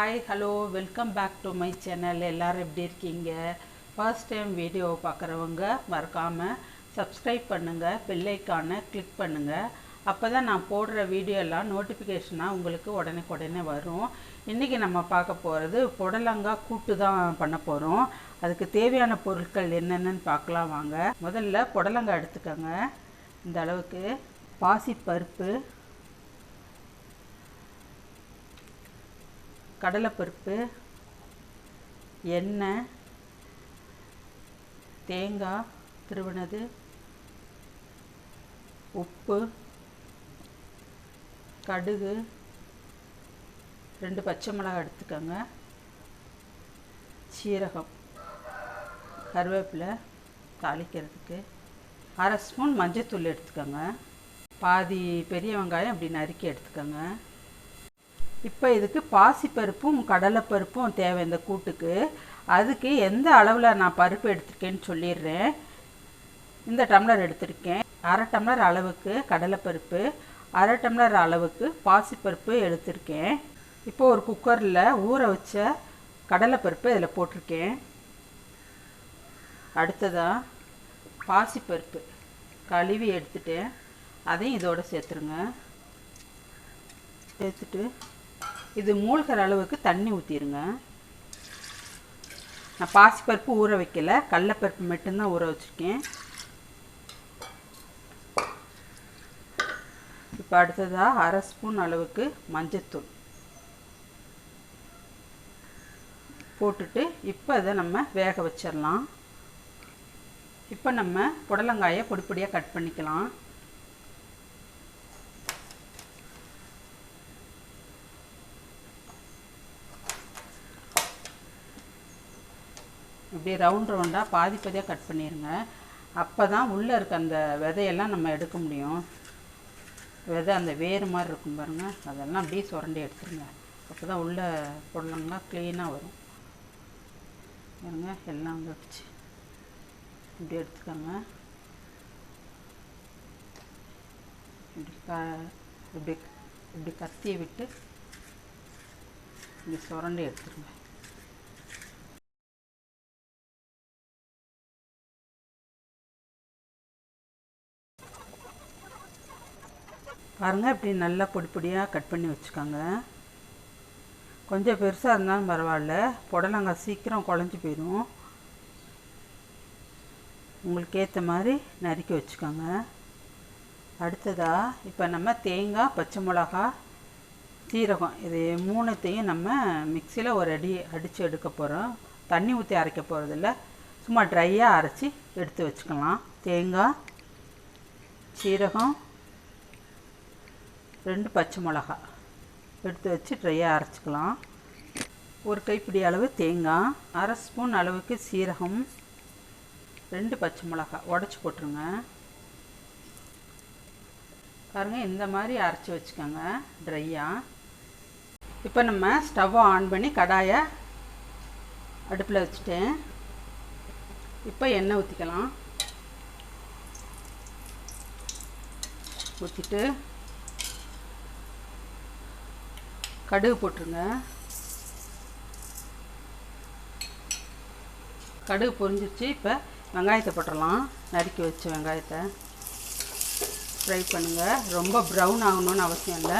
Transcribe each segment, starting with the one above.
Hi hello welcome back to my channel. எல்லோரும் எப்படி இருக்கீங்க? ஃபர்ஸ்ட் டைம் வீடியோவை பார்க்குறவங்க மறக்காமல் சப்ஸ்கிரைப் பண்ணுங்கள், பெல் ஐக்கானை கிளிக் பண்ணுங்கள். அப்போ தான் நான் போடுற வீடியோ எல்லாம் நோட்டிஃபிகேஷனாக உங்களுக்கு உடனே வரும். இன்றைக்கி நம்ம பார்க்க போகிறது புடலங்காய் கூட்டு தான் பண்ண போகிறோம். அதுக்கு தேவையான பொருட்கள் என்னென்னு பார்க்கலாம் வாங்க. முதல்ல புடலங்காய் எடுத்துக்கோங்க. இந்த அளவுக்கு பாசிப்பருப்பு, கடலைப்பருப்பு, எண்ணெய், தேங்காய் திருவினது, உப்பு, கடுகு, 2 பச்சை மிளகாய் எடுத்துக்கோங்க, சீரகம், கருவேப்பிலை தாளிக்கிறதுக்கு, 1/2 ஸ்பூன் மஞ்சள்தூள் எடுத்துக்கோங்க, பாதி பெரிய வெங்காயம் அப்படி நறுக்கி எடுத்துக்கோங்க. இப்போ இதுக்கு பாசிப்பருப்பும் கடலைப்பருப்பும் தேவை இந்த கூட்டுக்கு. அதுக்கு எந்த அளவில் நான் பருப்பு எடுத்துருக்கேன்னு சொல்லிடுறேன். இந்த டம்ளர் எடுத்திருக்கேன். 1/2 டம்ளர் அளவுக்கு கடலைப்பருப்பு, 1/2 டம்ளர் அளவுக்கு பாசிப்பருப்பு எடுத்திருக்கேன். இப்போ ஒரு குக்கரில் ஊற வச்ச கடலைப்பருப்பு இதில் போட்டிருக்கேன். அடுத்ததாக பாசிப்பருப்பு கழுவி எடுத்துட்டேன். அதையும் இதோடு சேர்த்துருங்க. சேர்த்துட்டு இது மூழ்கிற அளவுக்கு தண்ணி ஊற்றிடுங்க. நான் பாசிப்பருப்பு ஊற வைக்கல, கடலைப்பருப்பு மட்டும்தான் ஊற வச்சுருக்கேன். இப்போ அடுத்ததாக 1/2 ஸ்பூன் அளவுக்கு மஞ்சள்தூள் போட்டுட்டு இப்போ அதை நம்ம வேக வச்சிடலாம். இப்போ நம்ம புடலங்காயை பொடியாக கட் பண்ணிக்கலாம். இப்படி ரவுண்டாக பாதியாக கட் பண்ணிடுங்க. அப்போ தான் உள்ளே இருக்க அந்த விதையெல்லாம் நம்ம எடுக்க முடியும். விதை அந்த வேறு மாதிரி இருக்கும் பாருங்கள், அதெல்லாம் அப்படியே சுரண்டி எடுத்துருங்க. அப்போ தான் உள்ளே புடலங்காய் க்ளீனாக வரும் பாருங்க. எல்லாம் வந்துடுச்சு. இப்படி எடுத்துக்கோங்க. இப்படி கத்தியை விட்டு இப்படி சுரண்டி எடுத்துருங்க. பாருங்கள், இப்படி நல்லா பொடியாக கட் பண்ணி வச்சுக்கோங்க. கொஞ்சம் பெருசாக இருந்தாலும் பரவாயில்ல, புடலங்காய் சீக்கிரம் குழஞ்சி போயிடும். உங்களுக்கு ஏற்ற மாதிரி நறுக்கி வச்சுக்கோங்க. அடுத்ததாக இப்போ நம்ம தேங்காய், பச்சை மிளகா, சீரகம் இது 3த்தையும் நம்ம மிக்சியில் ஒரு அடித்து எடுக்க போகிறோம். தண்ணி ஊற்றி அரைக்க போகிறதில்ல, சும்மா ட்ரையாக அரைச்சி எடுத்து வச்சுக்கலாம். தேங்காய், சீரகம், 2 பச்சை மிளகா எடுத்து வச்சு ட்ரையாக அரைச்சிக்கலாம். ஒரு கைப்பிடி அளவு தேங்காய், 1/2 ஸ்பூன் அளவுக்கு சீரகம், 2 பச்சை மிளகா உடச்சி போட்டுருங்க. பாருங்கள், இந்த மாதிரி அரைச்சி வச்சுக்கோங்க ட்ரையாக. இப்போ நம்ம ஸ்டவ்வை ஆன் பண்ணி கடாயை அடுப்பில் வச்சுட்டேன். இப்போ எண்ணெய் ஊற்றிக்கலாம். ஊற்றிட்டு கடுகு போட்டுருங்க. கடுகு பொரிஞ்சிருச்சு. இப்போ வெங்காயத்தை போட்டுடலாம். நறுக்கி வச்ச வெங்காயத்தை ஃப்ரை பண்ணுங்கள். ரொம்ப ப்ரௌன் ஆகணும்னு அவசியம் இல்லை.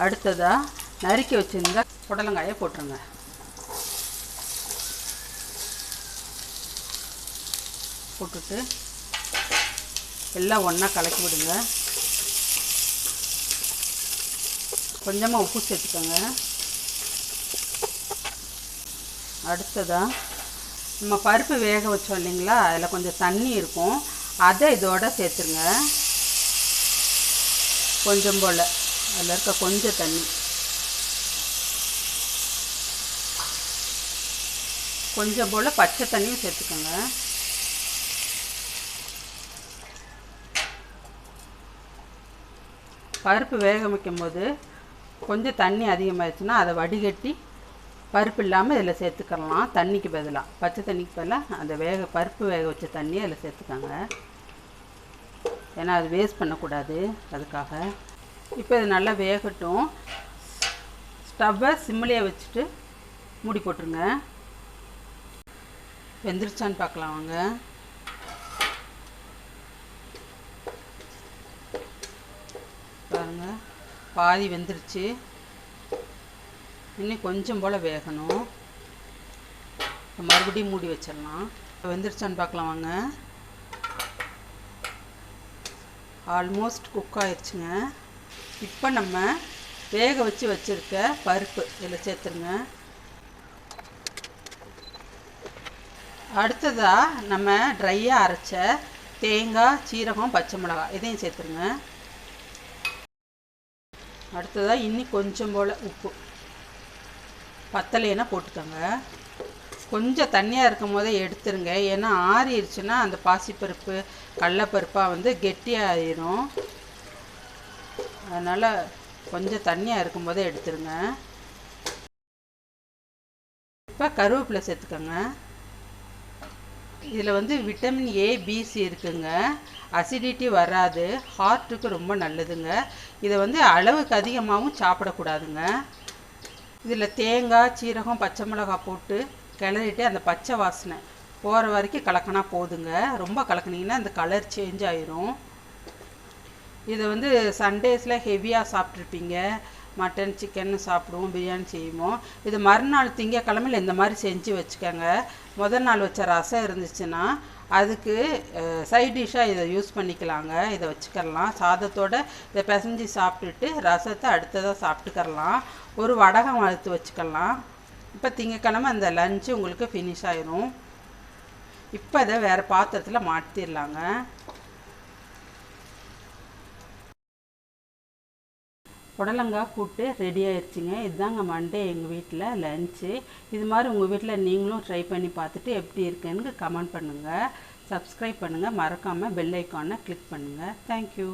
அடுத்ததாக நறுக்கி வச்சுருந்த புடலங்காயை போட்டுருங்க. போட்டுட்டு எல்லாம் ஒன்றா கலக்கி விடுங்க. கொஞ்சமாக உப்பு சேர்த்துக்கோங்க. அடுத்ததாக நம்ம பருப்பு வேக வச்சோம் இல்லைங்களா, அதில் கொஞ்சம் தண்ணி இருக்கும், அதை இதோட சேர்த்துருங்க. கொஞ்சம் போல் அதில் இருக்க கொஞ்சம் தண்ணி, கொஞ்சம் போல் பச்சை தண்ணியும் சேர்த்துக்கோங்க. பருப்பு வேக வைக்கும்போது கொஞ்சம் தண்ணி அதிகமாகிடுச்சுன்னா அதை வடிகட்டி பருப்பு இல்லாமல் இதில் சேர்த்துக்கலாம். தண்ணிக்கு பதிலாக, பச்சை தண்ணிக்கு பதிலாக அந்த பருப்பு வேக வச்ச தண்ணியை அதில் சேர்த்துக்காங்க. ஏன்னா அது வேஸ்ட் பண்ணக்கூடாது, அதுக்காக. இப்போ இது நல்லா வேகட்டும். ஸ்டவ்வை சிம்மிலேயே வச்சுட்டு மூடி போட்டுருங்க. வெந்துருச்சான்னு பார்க்கலாம் வாங்க. பாருங்க, பாதி வெந்துருச்சு. இன்னும் கொஞ்சம் போல் வேகணும். மறுபடியும் மூடி வச்சிடலாம். வெந்துருச்சான்னு பார்க்கலாம் வாங்க. ஆல்மோஸ்ட் குக் ஆயிடுச்சுங்க. இப்போ நம்ம வேக வச்சு வச்சுருக்க பருப்பு இதில் சேர்த்துருங்க. அடுத்ததாக நம்ம ட்ரையாக அரைச்ச தேங்காய், சீரகம், பச்சை மிளகாய் இதையும் சேர்த்துருங்க. அடுத்ததாக இன்னும் கொஞ்சம் போல் உப்பு, பத்தலைன்னா போட்டுக்கோங்க. கொஞ்சம் தண்ணியாக இருக்கும் போதே எடுத்துருங்க. ஏன்னா ஆறிடுச்சுன்னா அந்த பாசிப்பருப்பு கடலப்பருப்பாக வந்து கெட்டியாகிடும். அதனால் கொஞ்சம் தண்ணியாக இருக்கும் போதே எடுத்துருங்க. இப்போ கருவேப்பிலை சேர்த்துக்கோங்க. இதில் வந்து விட்டமின் ஏ, பிசி இருக்குங்க. அசிடிட்டி வராது, ஹார்ட்டுக்கு ரொம்ப நல்லதுங்க. இதை வந்து அளவுக்கு அதிகமாகவும் சாப்பிடக்கூடாதுங்க. இதில் தேங்காய், சீரகம், பச்சை மிளகாய் போட்டு கிளறிட்டு அந்த பச்சை வாசனை போகிற வரைக்கும் கலக்கினா போதுங்க. ரொம்ப கலக்குனிங்கன்னா அந்த கலர் சேஞ்ச் ஆயிரும். இதை வந்து சண்டேஸில் ஹெவியாக சாப்பிட்ருப்பீங்க. மட்டன், சிக்கன் சாப்பிடுவோம், பிரியாணி செய்வோம். இது மறுநாள் திங்கக்கிழமையில் இந்த மாதிரி செஞ்சு வச்சுக்கோங்க. முதல் நாள் வச்ச ரசம் இருந்துச்சுன்னா அதுக்கு சைட் டிஷ்ஷாக இதை யூஸ் பண்ணிக்கலாங்க. இதை வச்சுக்கலாம். சாதத்தோடு இதை பிசைஞ்சு சாப்பிட்டுட்டு ரசத்தை அடுத்ததாக சாப்பிட்டுக்கரலாம். ஒரு வடகம் வறுத்து வச்சுக்கலாம். இப்போ திங்கக்கிழமை அந்த லஞ்சு உங்களுக்கு ஃபினிஷ் ஆயிரும். இப்போ இதை வேறு பாத்திரத்தில் மாற்றிடலாங்க. புடலங்காய் கூட்டு ரெடி ஆயிடுச்சுங்க. இதுதாங்க மண்டே எங்கள் வீட்டில் லஞ்சு. இது மாதிரி உங்கள் வீட்டில் நீங்களும் ட்ரை பண்ணி பார்த்துட்டு எப்படி இருக்குன்னு கமெண்ட் பண்ணுங்கள். சப்ஸ்கிரைப் பண்ணுங்கள். மறக்காமல் பெல் ஐக்கானை கிளிக் பண்ணுங்கள். தேங்க்யூ.